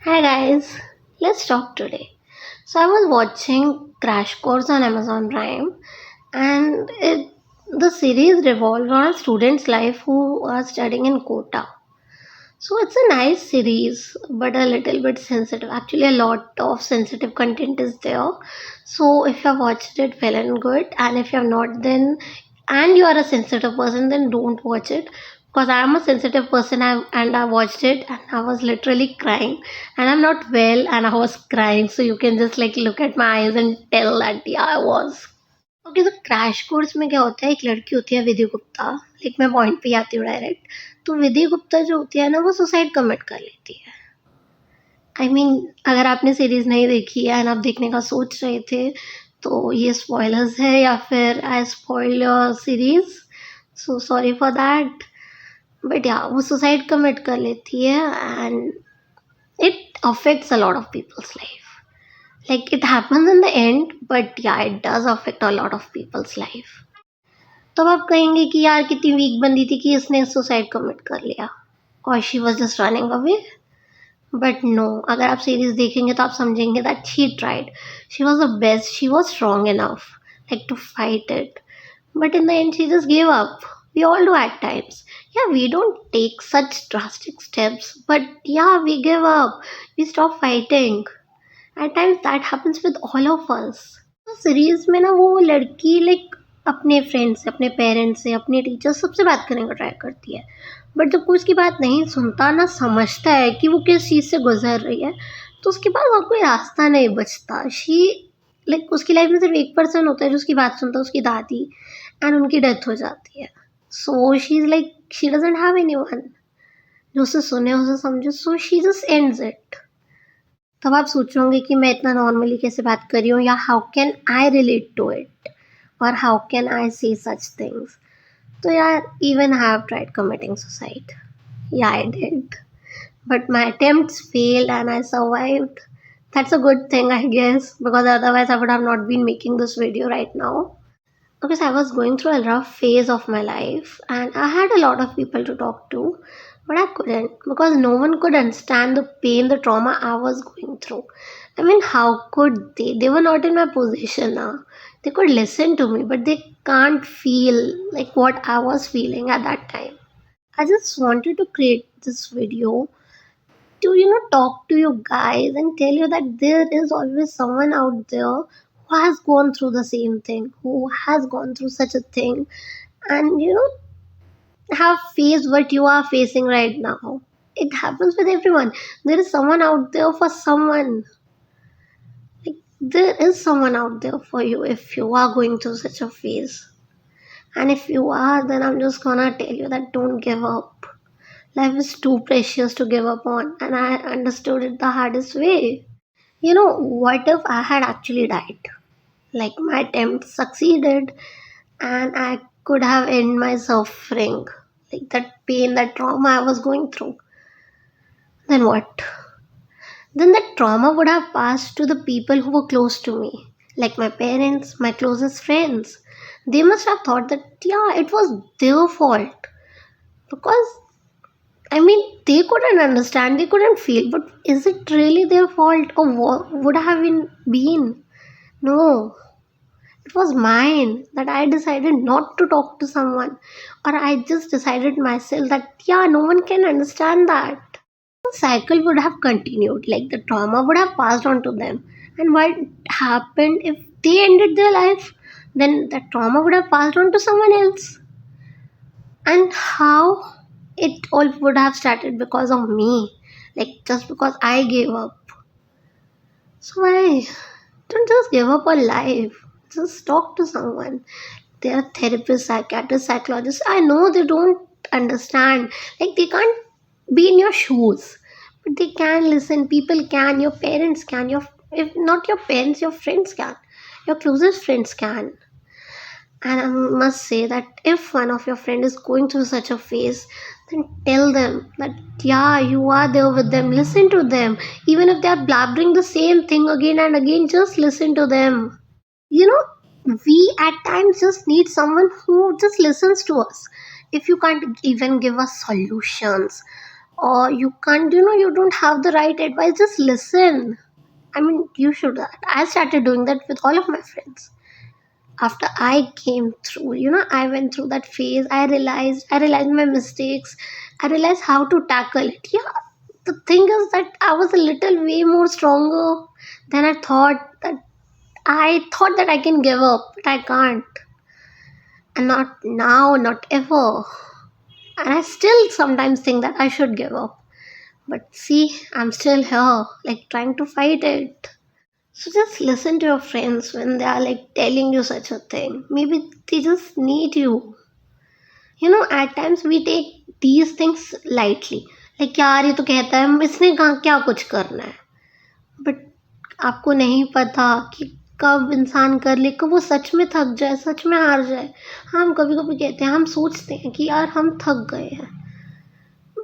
Hi guys, let's talk today. So I was watching Crash Course on Amazon Prime, and the series revolved on a student's life who are studying in Kota. So it's a nice series, but a little bit sensitive. Actually, a lot of sensitive content is there. So if you have watched it, well and good. And if you have not, then and you are a sensitive person, then don't watch it. Because I am a sensitive person, and I watched it, and I was literally crying. And I'm not well, and I was crying. So you can just like look at my eyes and tell that yeah, I was. Okay तो crash course में क्या होता है एक लड़की होती है विधि Gupta like मैं पॉइंट पे आती हूँ डायरेक्ट तो विधि गुप्ता जो होती है ना वो सुसाइड कमिट कर लेती है आई मीन अगर आपने सीरीज नहीं देखी है एंड आप देखने का सोच रहे थे तो ये स्पॉयलर्स है या फिर I spoil your series so sorry for that but या वो सुसाइड कमिट कर लेती है and it affects a lot of peoples life like it happens in the end but yeah it does affect a lot of people's life तो अब आप कहेंगे कि यार कितनी वीक बंदी थी कि इसने सुसाइड कमिट कर लिया और she was just running away but no अगर आप सीरीज देखेंगे तो आप समझेंगे that she tried she was the best she was strong enough like to fight it but in the end she just gave up. We all do at times. Yeah, we don't take such drastic steps, but yeah, we give up. We stop fighting. At times that happens with all of us. तो series में ना वो लड़की like अपने friend से अपने parents से अपने टीचर सबसे बात करने का ट्राई करती है बट जब कोई उसकी बात नहीं सुनता ना समझता है कि वो किस चीज़ से गुजर रही है तो उसके पास और कोई रास्ता नहीं बचता शी लाइक उसकी लाइफ में सिर्फ एक पर्सन होता है जो उसकी बात सुनता है उसकी दादी एंड उनकी डेथ हो जाती है so she is like she doesn't have anyone जो उसे सुने उसे समझे so she just ends it तब आप सोचोगे कि मैं इतना नॉर्मली कैसे बात कर रही हूँ या how can I relate to it और how can I say such things तो यार even I have tried committing suicide या I did but my attempts failed and I survived. That's a good thing, I guess, because otherwise I would have not been making this video right now. Because I was going through a rough phase of my life and I had a lot of people to talk to, but I couldn't because no one could understand the pain, the trauma I was going through. I mean, how could they? They were not in my position now. They could listen to me, but they can't feel like what I was feeling at that time. I just wanted to create this video to talk to you guys and tell you that there is always someone out there who has gone through the same thing, who has gone through such a thing, and have faced what you are facing right now. It happens with everyone. There is someone out there for someone. Like, there is someone out there for you if you are going through such a phase. And if you are, then I'm just gonna tell you that don't give up. Life is too precious to give up on, and I understood it the hardest way. What if I had actually died? Like my attempt succeeded and I could have ended my suffering, like that pain, that trauma I was going through. Then what? Then that trauma would have passed to the people who were close to me, like my parents, my closest friends. They must have thought that, yeah, it was their fault. Because, I mean, they couldn't understand, they couldn't feel, but is it really their fault or what would have been? No, it was mine that I decided not to talk to someone, or I just decided myself that, yeah, no one can understand that. The cycle would have continued, like the trauma would have passed on to them. And what happened if they ended their life? Then the trauma would have passed on to someone else. And how it all would have started because of me, like just because I gave up. So why don't just give up on life? Just talk to someone. There are therapists, psychiatrists, psychologists. I know they don't understand. Like they can't be in your shoes. But they can listen. People can. Your parents can. Your if not your parents, your friends can. Your closest friends can. And I must say that if one of your friend is going through such a phase, then tell them that yeah, you are there with them. Listen to them. Even if they are blabbering the same thing again and again, just listen to them. You know, we at times just need someone who just listens to us. If you can't even give us solutions or you can't, you don't have the right advice, just listen. I mean, you should. I started doing that with all of my friends. After I came through, I went through that phase. I realized my mistakes. I realized how to tackle it. Yeah, the thing is that I was a little way more stronger than I thought. That I can give up, but I can't. And not now, not ever. And I still sometimes think that I should give up. But see, I'm still here, like trying to fight it. So just listen to your friends when they are like telling you such a thing. Maybe they just need you. At times we take these things lightly. Like यार ये तो कहता है इसने कहा क्या कुछ करना है. But आपको नहीं पता कि कब इंसान कर ले, कब वो सच में थक जाए, सच में हार जाए. हम कभी कभी कहते हैं, हम सोचते हैं कि यार हम थक गए हैं,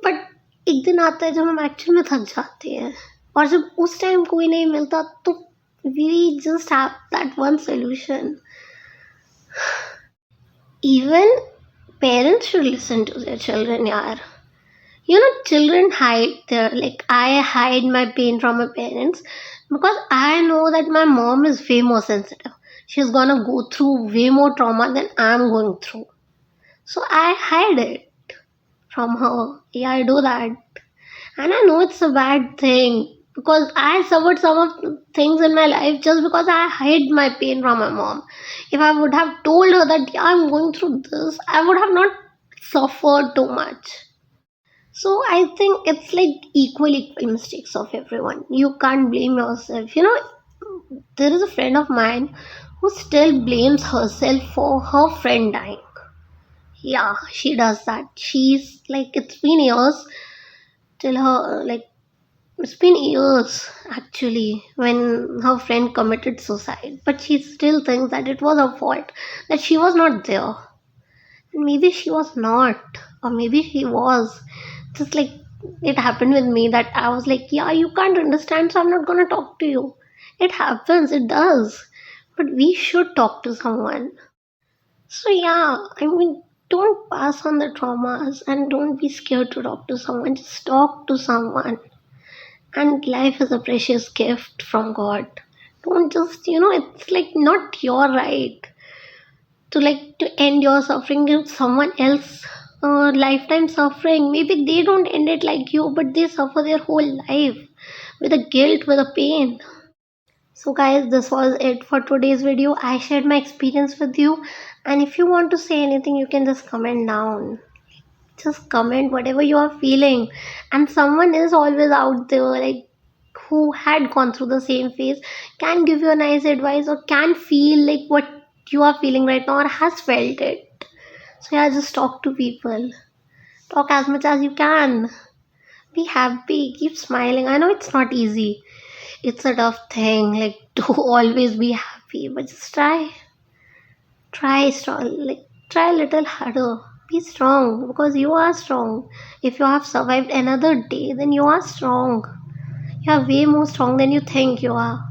बट एक दिन आता है जब हम एक्चुअल में थक जाते हैं. और जब उस टाइम कोई नहीं मिलता तो we just have that one solution. Even parents should listen to their children, yaar. Children hide their, like, I hide my pain from my parents because I know that my mom is way more sensitive. She's gonna go through way more trauma than I'm going through. So I hide it from her. Yeah, I do that. And I know it's a bad thing because I suffered some of the things in my life just because I hid my pain from my mom. If I would have told her that, yeah, I'm going through this, I would have not suffered too much. So I think it's like equal mistakes of everyone. You can't blame yourself. There is a friend of mine who still blames herself for her friend dying. Yeah, she does that. She's like, it's been years till her, like, it's been years actually when her friend committed suicide, but she still thinks that it was her fault, that she was not there. And maybe she was not, or maybe she was. Just like it happened with me, that I was like, yeah, you can't understand, so I'm not gonna talk to you. It happens, it does. But we should talk to someone. So, yeah, I mean, don't pass on the traumas and don't be scared to talk to someone. Just talk to someone. And life is a precious gift from God. Don't just, it's like not your right to end your suffering with someone else lifetime suffering. Maybe they don't end it like you, but they suffer their whole life with a guilt, with a pain. So guys, this was it for today's video. I shared my experience with you, and if you want to say anything, you can just comment down. Just comment whatever you are feeling, and someone is always out there, like, who had gone through the same phase, can give you a nice advice or can feel like what you are feeling right now or has felt it. So yeah, just talk to people. Talk as much as you can. Be happy. Keep smiling. I know it's not easy. It's a tough thing, like, to always be happy, but just try. Try strong. Like, try a little harder. Be strong because you are strong. If you have survived another day, then you are strong. You are way more strong than you think you are.